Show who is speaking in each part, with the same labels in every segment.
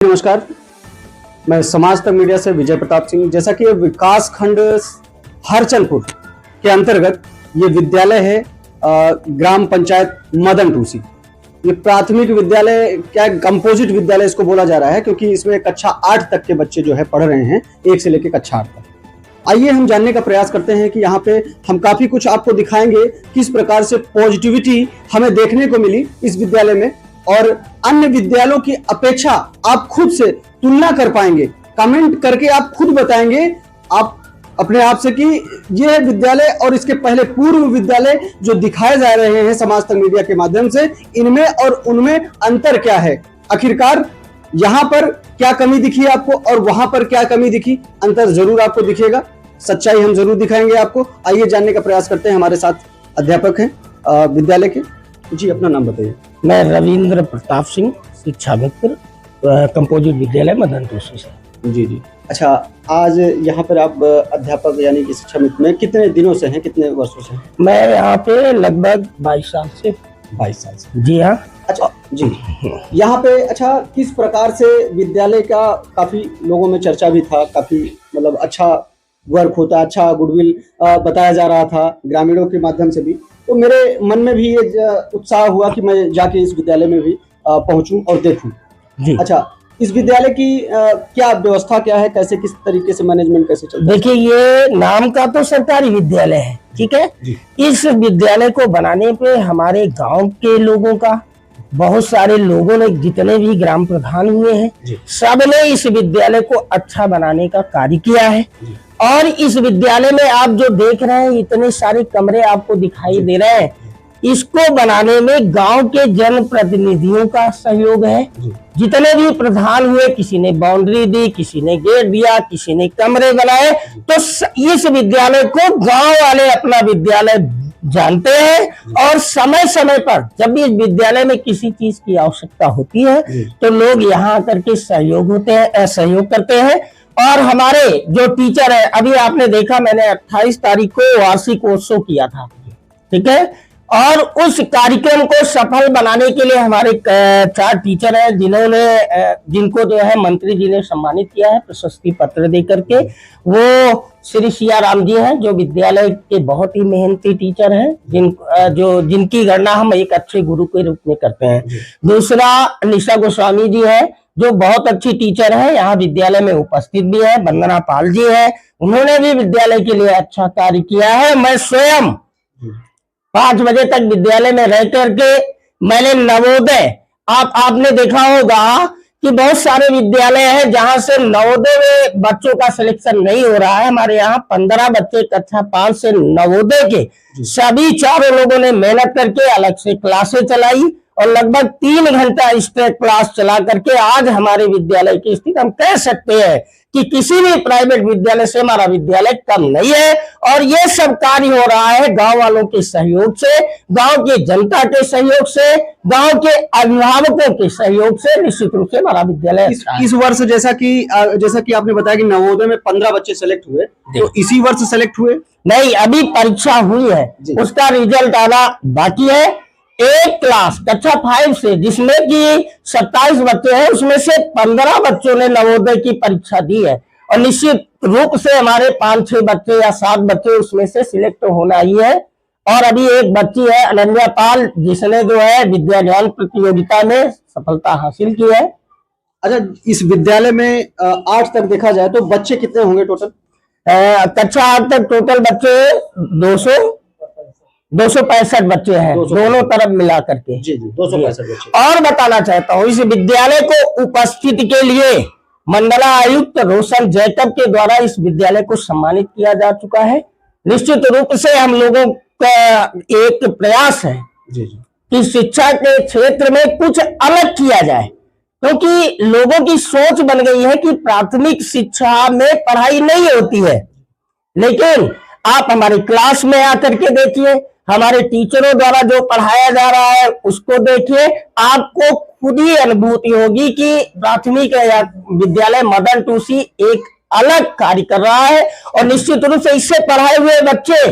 Speaker 1: नमस्कार, मैं समाज तक मीडिया से विजय प्रताप सिंह। जैसा कि विकास खंड हरचंदपुर के अंतर्गत ये विद्यालय है ग्राम पंचायत मदन टूसी। ये प्राथमिक विद्यालय क्या कंपोजिट विद्यालय इसको बोला जा रहा है, क्योंकि इसमें कक्षा 8 तक के बच्चे जो है पढ़ रहे हैं, 1 से लेकर कक्षा 8 तक। आइए हम जानने का प्रयास करते हैं कि यहाँ पे हम काफी कुछ आपको दिखाएंगे, किस प्रकार से पॉजिटिविटी हमें देखने को मिली इस विद्यालय में और अन्य विद्यालयों की अपेक्षा आप खुद से तुलना कर पाएंगे। कमेंट करके आप खुद बताएंगे आप अपने आप से कि यह विद्यालय और इसके पहले पूर्व विद्यालय जो दिखाए जा रहे हैं समाज तक मीडिया के माध्यम से, इनमें और उनमें अंतर क्या है। आखिरकार यहाँ पर क्या कमी दिखी आपको और वहां पर क्या कमी दिखी, अंतर जरूर आपको दिखेगा, सच्चाई हम जरूर दिखाएंगे आपको। आइए जानने का प्रयास करते हैं। हमारे साथ अध्यापक हैं विद्यालय के। जी, अपना नाम बताइए।
Speaker 2: मैं रविंद्र प्रताप सिंह, शिक्षा मित्र, कंपोजिट विद्यालय मदन टूसी से।
Speaker 1: जी जी, अच्छा, आज यहाँ पर आप अध्यापक यानी कि शिक्षा मित्र में कितने दिनों से हैं, कितने वर्षों से हैं?
Speaker 2: मैं यहाँ पे लगभग 22 साल से।
Speaker 1: 22 साल से,
Speaker 2: जी हाँ।
Speaker 1: अच्छा जी, यहाँ पे अच्छा किस प्रकार से विद्यालय का काफी लोगों में चर्चा भी था, काफी मतलब अच्छा वर्क होता, अच्छा गुडविल बताया जा रहा था ग्रामीणों के माध्यम से भी। तो मेरे मन में भी ये उत्साह हुआ कि मैं जाके इस विद्यालय में भी पहुंचूं और देखूं।
Speaker 2: जी।
Speaker 1: अच्छा, इस विद्यालय की क्या व्यवस्था क्या है, कैसे किस तरीके से मैनेजमेंट कैसे चलता है?
Speaker 2: देखिए, ये नाम का तो सरकारी विद्यालय है, ठीक है। इस विद्यालय को बनाने पे हमारे गांव के लोगों का, बहुत सारे लोगों ने, जितने भी ग्राम प्रधान हुए हैं, सबने इस विद्यालय को अच्छा बनाने का कार्य किया है। और इस विद्यालय में आप जो देख रहे हैं, इतने सारे कमरे आपको दिखाई दे रहे हैं, इसको बनाने में गांव के जनप्रतिनिधियों का सहयोग है। जितने भी प्रधान हुए, किसी ने बाउंड्री दी, किसी ने गेट दिया, किसी ने कमरे बनाए। तो इस विद्यालय को गांव वाले अपना विद्यालय जानते हैं और समय समय पर जब भी इस विद्यालय में किसी चीज की आवश्यकता होती है तो लोग यहाँ आकर के सहयोग करते हैं। और हमारे जो टीचर है, अभी आपने देखा मैंने 28 तारीख को वार्षिक उत्सव किया था, ठीक है। और उस कार्यक्रम को सफल बनाने के लिए हमारे 4 टीचर हैं जिनको जो है मंत्री जी ने सम्मानित किया है प्रशस्ति पत्र दे करके। वो श्री सिया राम जी हैं, जो विद्यालय के बहुत ही मेहनती टीचर हैं, जिनकी गणना हम एक अच्छे गुरु के रूप में करते हैं। दूसरा निशा गोस्वामी जी है, जो बहुत अच्छी टीचर है, यहाँ विद्यालय में उपस्थित भी है। वंदना पाल जी है, उन्होंने भी विद्यालय के लिए अच्छा कार्य किया है। मैं स्वयं 5 बजे तक विद्यालय में रह करके मैंने नवोदय, आपने देखा होगा कि बहुत सारे विद्यालय हैं जहां से नवोदय में बच्चों का सिलेक्शन नहीं हो रहा है। हमारे यहाँ 15 बच्चे कक्षा 5 से नवोदय के सभी 4 लोगों ने मेहनत करके अलग से क्लासें चलाई और लगभग 3 घंटा स्ट्रेट क्लास चला करके आज हमारे विद्यालय की स्थिति हम कह सकते हैं कि किसी भी प्राइवेट विद्यालय से हमारा विद्यालय कम नहीं है। और ये सब कार्य हो रहा है गांव वालों के सहयोग से, गांव की जनता के सहयोग से, गांव के अभिभावकों के सहयोग से। निश्चित रूप से हमारा विद्यालय
Speaker 1: इस वर्ष जैसा कि आपने बताया कि नवोदय में 15 बच्चे सेलेक्ट हुए, तो इसी वर्ष सेलेक्ट हुए?
Speaker 2: नहीं, अभी परीक्षा हुई है, उसका रिजल्ट आना बाकी है। एक क्लास कक्षा 5 से, जिसमें कि 27 बच्चे हैं, उसमें से 15 बच्चों ने नवोदय की परीक्षा दी है। और निश्चित रूप से हमारे 5-6 बच्चे या 7 बच्चे उसमें से सिलेक्ट होना ही है। और अभी एक बच्ची है अनन्या पाल, जिसने जो है विद्या ज्ञान प्रतियोगिता में सफलता हासिल की है।
Speaker 1: अच्छा, इस विद्यालय में 8 तक देखा जाए तो बच्चे कितने होंगे टोटल?
Speaker 2: कक्षा 8 तक टोटल बच्चे 265 बच्चे हैं, दोनों तरफ मिला करके।
Speaker 1: जी 265 बच्चे।
Speaker 2: और बताना चाहता हूँ, इस विद्यालय को उपस्थिति के लिए मंडला आयुक्त रोशन जैकब के द्वारा इस विद्यालय को सम्मानित किया जा चुका है। निश्चित रूप से हम लोगों का एक प्रयास है कि शिक्षा के क्षेत्र में कुछ अलग किया जाए, क्योंकि लोगों की सोच बन गई है कि प्राथमिक शिक्षा में पढ़ाई नहीं होती है। लेकिन आप हमारी क्लास में आकर के देखिए, हमारे टीचरों द्वारा जो पढ़ाया जा रहा है उसको देखिए, आपको खुद ही अनुभूति होगी कि प्राथमिक विद्यालय मदन टूसी एक अलग कार्य कर रहा है। और निश्चित रूप से इससे पढ़ाए हुए बच्चे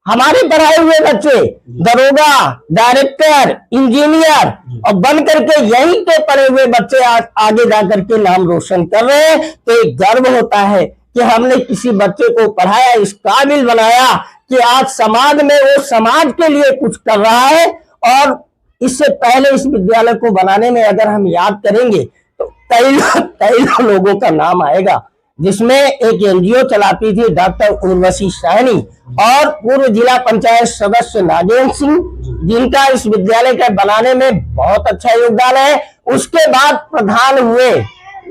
Speaker 2: हमारे पढ़ाए हुए बच्चे दरोगा, डायरेक्टर, इंजीनियर और बन करके यहीं पे पढ़े हुए बच्चे आगे जा करके नाम रोशन कर रहे हैं। तो एक गर्व होता है कि हमने किसी बच्चे को पढ़ाया, इस काबिल बनाया कि आज समाज में वो समाज के लिए कुछ कर रहा है। और इससे पहले इस विद्यालय को बनाने में अगर हम याद करेंगे तो कई लोगों का नाम आएगा, जिसमें एक एनजीओ चलाती थी डॉक्टर उर्वशी साहनी और पूर्व जिला पंचायत सदस्य नागेंद्र सिंह, जिनका इस विद्यालय के बनाने में बहुत अच्छा योगदान है। उसके बाद प्रधान हुए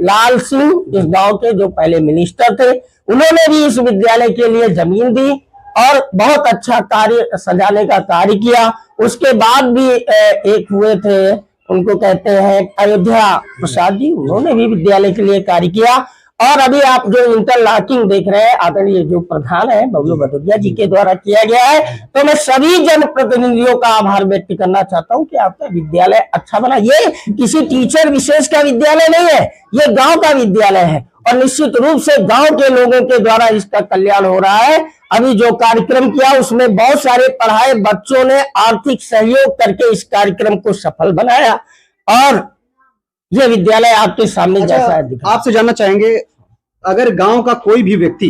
Speaker 2: लाल सिंह, इस गांव के जो पहले मिनिस्टर थे, उन्होंने भी इस विद्यालय के लिए जमीन दी और बहुत अच्छा कार्य सजाने का कार्य किया। उसके बाद भी एक हुए थे, उनको कहते हैं अयोध्या प्रसाद जी, उन्होंने भी विद्यालय के लिए कार्य किया। और अभी आप जो इंटरलॉकिंग देख रहे हैं आदरणीय जो प्रधान है बबलू भदौरिया जी के द्वारा किया गया है। तो मैं सभी जनप्रतिनिधियों का आभार व्यक्त करना चाहता हूं कि आपका विद्यालय अच्छा बना। ये किसी टीचर विशेष का विद्यालय नहीं है, ये गांव का विद्यालय है और निश्चित रूप से गांव के लोगों के द्वारा इसका कल्याण हो रहा है। अभी जो कार्यक्रम किया उसमें बहुत सारे पढ़ाए बच्चों ने आर्थिक सहयोग करके इस कार्यक्रम को सफल बनाया और ये विद्यालय आपके सामने जैसा है।
Speaker 1: आपसे जानना चाहेंगे, अगर गांव का कोई भी व्यक्ति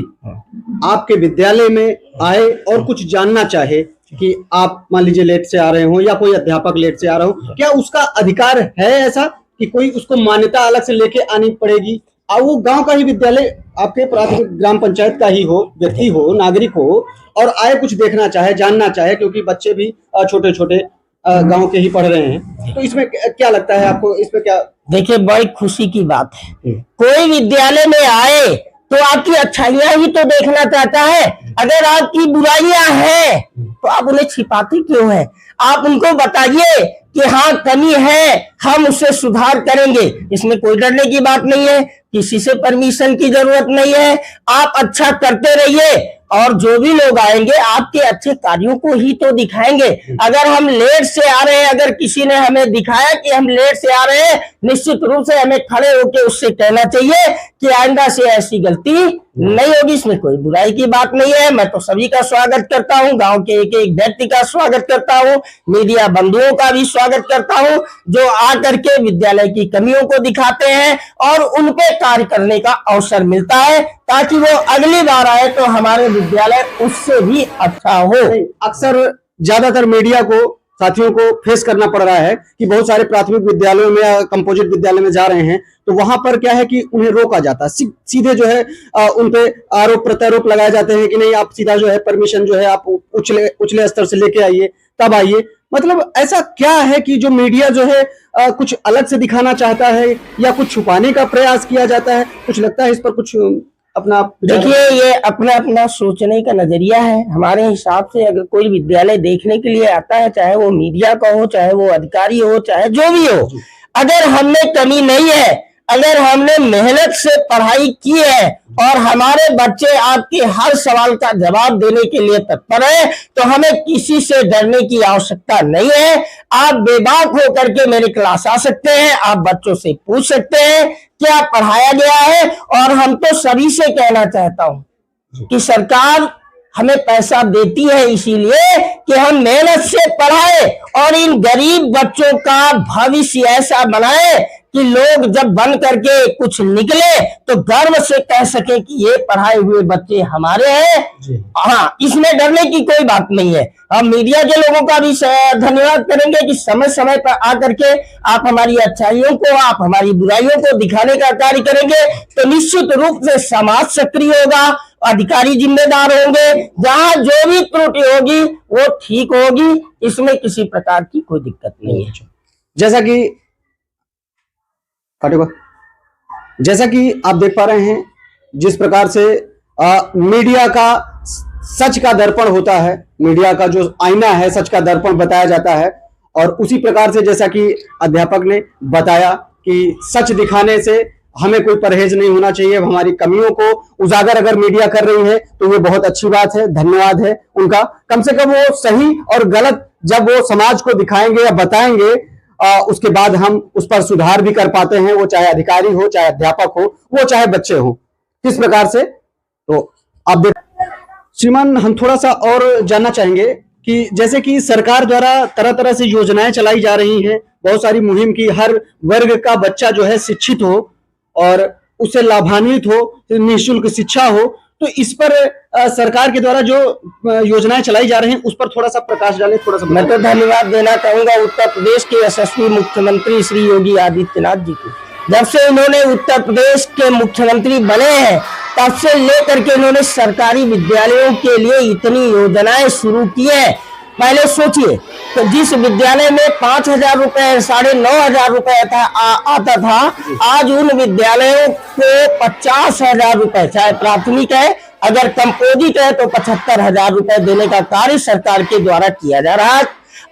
Speaker 1: आपके विद्यालय में आए और कुछ जानना चाहे कि आप मान लीजिए लेट से आ रहे हो या कोई अध्यापक लेट से आ रहा हो, क्या उसका अधिकार है ऐसा कि कोई उसको मान्यता अलग से लेके आनी पड़ेगी? और वो गांव का ही विद्यालय आपके प्राथमिक ग्राम पंचायत का ही हो, व्यक्ति हो, नागरिक हो और आए कुछ देखना चाहे, जानना चाहे, क्योंकि बच्चे भी छोटे छोटे गांव के ही पढ़ रहे हैं, तो इसमें क्या लगता है आपको? इसमें क्या?
Speaker 2: देखिए, बड़ी खुशी की बात है, कोई विद्यालय में आए तो आपकी अच्छाइयां ही तो देखना चाहता है। अगर आपकी बुराइयां हैं तो आप उन्हें छिपाते क्यों हैं? आप उनको बताइए कि हाँ कमी है, हम उससे सुधार करेंगे। इसमें कोई डरने की बात नहीं है, किसी से परमिशन की जरूरत नहीं है। आप अच्छा करते रहिए और जो भी लोग आएंगे आपके अच्छे कार्यों को ही तो दिखाएंगे। अगर हम लेट से आ रहे हैं, अगर किसी ने हमें दिखाया कि हम लेट से आ रहे हैं, निश्चित रूप से हमें खड़े होकर उससे कहना चाहिए कि आइंदा से ऐसी गलती नहीं होगी। इसमें कोई बुराई की बात नहीं है। मैं तो सभी का स्वागत करता हूं, गांव के एक एक व्यक्ति का स्वागत करता हूं, मीडिया बंधुओं का भी स्वागत करता हूं जो आकर के विद्यालय की कमियों को दिखाते हैं और उन पे कार्य करने का अवसर मिलता है, ताकि वो अगली बार आए तो हमारे विद्यालय उससे भी अच्छा हो।
Speaker 1: अक्सर ज्यादातर मीडिया को, साथियों को फेस करना पड़ रहा है कि बहुत सारे प्राथमिक विद्यालयों में या कंपोजिट विद्यालय में जा रहे हैं तो वहां पर क्या है कि उन्हें रोका जाता है, सीधे जो है उन पे आरोप प्रत्यारोप लगाए जाते हैं कि नहीं, आप सीधा जो है परमिशन जो है आप उछले स्तर से लेके आइए, तब आइए। मतलब ऐसा क्या है कि जो मीडिया जो है कुछ अलग से दिखाना चाहता है या कुछ छुपाने का प्रयास किया जाता है? कुछ लगता है इस पर कुछ अपना?
Speaker 2: देखिए, ये अपना अपना सोचने का नजरिया है। हमारे हिसाब से अगर कोई विद्यालय देखने के लिए आता है, चाहे वो मीडिया का हो, चाहे वो अधिकारी हो, चाहे जो भी हो, अगर हमने कमी नहीं है, अगर हमने मेहनत से पढ़ाई की है और हमारे बच्चे आपके हर सवाल का जवाब देने के लिए तत्पर है, तो हमें किसी से डरने की आवश्यकता नहीं है। आप बेबाक होकर के मेरे क्लास आ सकते हैं, आप बच्चों से पूछ सकते हैं क्या पढ़ाया गया है। और हम तो सभी से कहना चाहता हूं कि सरकार हमें पैसा देती है इसीलिए कि हम मेहनत से पढ़ाए और इन गरीब बच्चों का भविष्य ऐसा बनाए कि लोग जब बन करके कुछ निकले तो गर्व से कह सके कि ये पढ़ाए हुए बच्चे हमारे हैं। हाँ, इसमें डरने की कोई बात नहीं है। हम मीडिया के लोगों का भी धन्यवाद करेंगे कि समय समय पर आकर के आप हमारी अच्छाइयों को, आप हमारी बुराइयों को दिखाने का कार्य करेंगे तो निश्चित रूप से समाज सक्रिय होगा, अधिकारी जिम्मेदार होंगे, जहां जो भी त्रुटि होगी वो ठीक होगी। इसमें किसी प्रकार की कोई दिक्कत नहीं है।
Speaker 1: जैसा कि आप देख पा रहे हैं, जिस प्रकार से मीडिया का सच का दर्पण होता है, मीडिया का जो आईना है सच का दर्पण बताया जाता है, और उसी प्रकार से जैसा कि अध्यापक ने बताया कि सच दिखाने से हमें कोई परहेज नहीं होना चाहिए। हमारी कमियों को उजागर अगर मीडिया कर रही है तो ये बहुत अच्छी बात है, धन्यवाद है उनका। कम से कम वो सही और गलत जब वो समाज को दिखाएंगे या बताएंगे, उसके बाद हम उस पर सुधार भी कर पाते हैं, वो चाहे अधिकारी हो, चाहे अध्यापक हो, वो चाहे बच्चे हो। किस प्रकार से, तो आप देख श्रीमान, हम थोड़ा सा और जानना चाहेंगे कि जैसे कि सरकार द्वारा तरह तरह से योजनाएं चलाई जा रही हैं, बहुत सारी मुहिम की हर वर्ग का बच्चा जो है शिक्षित हो और उससे लाभान्वित हो, निःशुल्क शिक्षा हो, तो इस पर सरकार के द्वारा जो योजनाएं चलाई जा रही हैं उस पर थोड़ा सा प्रकाश डालें, थोड़ा सा
Speaker 2: मैं तो धन्यवाद देना चाहूंगा उत्तर प्रदेश के यशस्वी मुख्यमंत्री श्री योगी आदित्यनाथ जी को। जब से इन्होंने उत्तर प्रदेश के मुख्यमंत्री बने हैं तब से लेकर के इन्होंने सरकारी विद्यालयों के लिए इतनी योजनाएं शुरू की है। पहले सोचिए तो जिस विद्यालय में 5,000 रुपए 9,500 रुपए आता था, आज उन विद्यालयों को 50,000 रुपए, चाहे प्राथमिक है, अगर कंपोजिट है तो 75,000 रुपए देने का कार्य सरकार के द्वारा किया जा रहा है।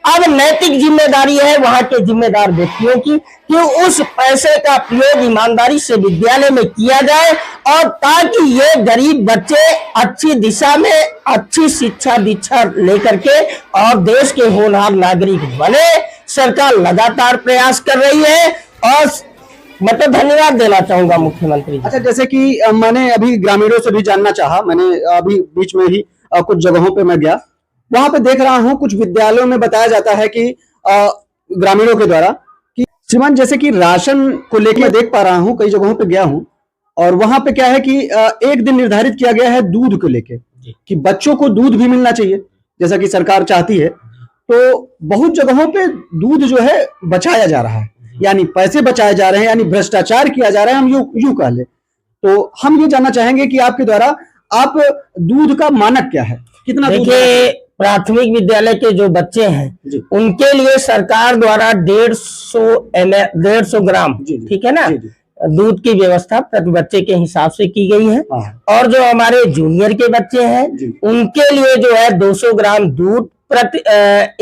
Speaker 2: अब नैतिक जिम्मेदारी है वहां के जिम्मेदार व्यक्तियों की कि उस पैसे का प्रयोग ईमानदारी से विद्यालय में किया जाए और ताकि ये गरीब बच्चे अच्छी दिशा में अच्छी शिक्षा दीक्षा लेकर के और देश के होनहार नागरिक बने। सरकार लगातार प्रयास कर रही है और मैं तो धन्यवाद देना चाहूंगा मुख्यमंत्री।
Speaker 1: अच्छा, जैसे कि मैंने अभी ग्रामीणों से भी जानना चाहा, मैंने अभी बीच में ही कुछ जगहों पे मैं गया, वहां पे देख रहा हूं कुछ विद्यालयों में बताया जाता है कि ग्रामीणों के द्वारा कि श्रीमान जैसे कि राशन को लेकर देख पा रहा हूं, कई जगहों पे गया हूं और वहां पे क्या है कि एक दिन निर्धारित किया गया है दूध को लेके कि बच्चों को दूध भी मिलना चाहिए जैसा कि सरकार चाहती है। तो बहुत जगहों पे दूध जो है बचाया जा रहा है, यानी पैसे बचाए जा रहे हैं, यानी भ्रष्टाचार किया जा रहा है, हम यूं कह ले। तो हम ये जानना चाहेंगे कि आपके द्वारा आप दूध का मानक क्या है, कितना?
Speaker 2: देखिए, प्राथमिक विद्यालय के जो बच्चे हैं उनके लिए सरकार द्वारा 150 ग्राम, ठीक है ना, दूध की व्यवस्था प्रति बच्चे के हिसाब से की गई है। और जो हमारे जूनियर के बच्चे हैं उनके लिए जो है 200 ग्राम दूध प्रति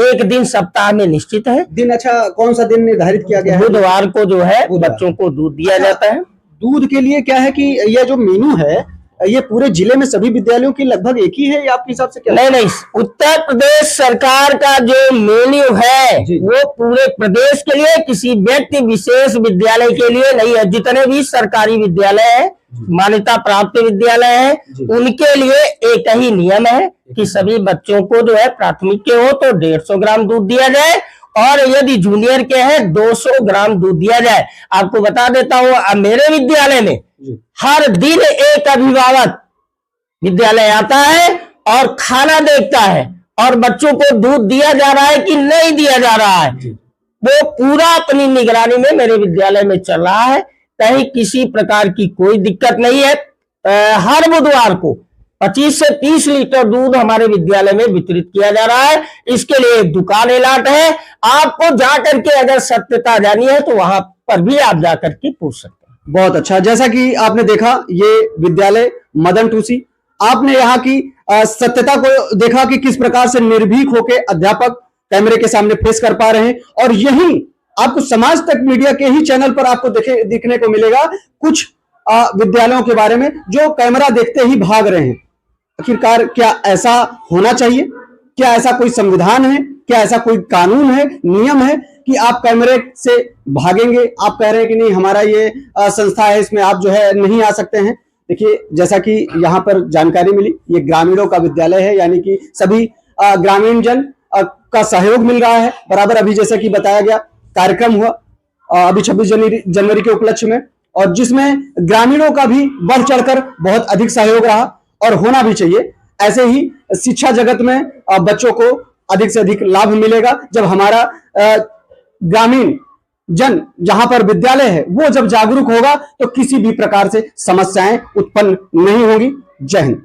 Speaker 2: एक दिन सप्ताह में निश्चित है।
Speaker 1: दिन? अच्छा, कौन सा दिन निर्धारित किया गया है?
Speaker 2: बुधवार को जो है बच्चों को दूध दिया जाता है।
Speaker 1: दूध के लिए क्या है कि यह जो मेनू है ये पूरे जिले में सभी विद्यालयों की लगभग एक ही है या आपके हिसाब से क्या?
Speaker 2: नहीं, उत्तर प्रदेश सरकार का जो मेन्यू है वो पूरे प्रदेश के लिए, किसी व्यक्ति विशेष विद्यालय के लिए नहीं है। जितने भी सरकारी विद्यालय है, मान्यता प्राप्त विद्यालय है, उनके लिए एक ही नियम है कि सभी बच्चों को जो है प्राथमिक के हो तो 150 ग्राम दूध दिया जाए और यदि जूनियर के हैं 200 ग्राम दूध दिया जाए। आपको बता देता हूँ, मेरे विद्यालय में हर दिन एक अभिभावक विद्यालय आता है और खाना देखता है और बच्चों को दूध दिया जा रहा है कि नहीं दिया जा रहा है, वो पूरा अपनी निगरानी में मेरे विद्यालय में चल रहा है। कहीं किसी प्रकार की कोई दिक्कत नहीं है। हर बुधवार को 25 से 30 लीटर दूध हमारे विद्यालय में वितरित किया जा रहा है। इसके लिए एक दुकान एलाट है, आपको जाकर के अगर सत्यता जानी है तो वहां पर भी आप जाकर के पूछ सकते हैं।
Speaker 1: बहुत अच्छा, जैसा कि आपने देखा ये विद्यालय मदन टूसी, आपने यहाँ की सत्यता को देखा कि किस प्रकार से निर्भीक होकर अध्यापक कैमरे के सामने फेस कर पा रहे हैं। और यही आपको समाज तक मीडिया के ही चैनल पर आपको दिखने को मिलेगा कुछ विद्यालयों के बारे में जो कैमरा देखते ही भाग रहे हैं। आखिरकार क्या ऐसा होना चाहिए? क्या ऐसा कोई संविधान है? क्या ऐसा कोई कानून है, नियम है कि आप कैमरे से भागेंगे? आप कह रहे हैं कि नहीं, हमारा ये संस्था है, इसमें आप जो है नहीं आ सकते हैं। देखिए, जैसा कि यहाँ पर जानकारी मिली, ये ग्रामीणों का विद्यालय है, यानी कि सभी ग्रामीण जन का सहयोग मिल रहा है बराबर। अभी जैसा कि बताया गया कार्यक्रम हुआ अभी 26 जनवरी के उपलक्ष्य में, और जिसमें ग्रामीणों का भी बढ़ चढ़कर बहुत अधिक सहयोग रहा और होना भी चाहिए। ऐसे ही शिक्षा जगत में बच्चों को अधिक से अधिक लाभ मिलेगा जब हमारा ग्रामीण जन जहां पर विद्यालय है वो जब जागरूक होगा तो किसी भी प्रकार से समस्याएं उत्पन्न नहीं होंगी। जय हिंद।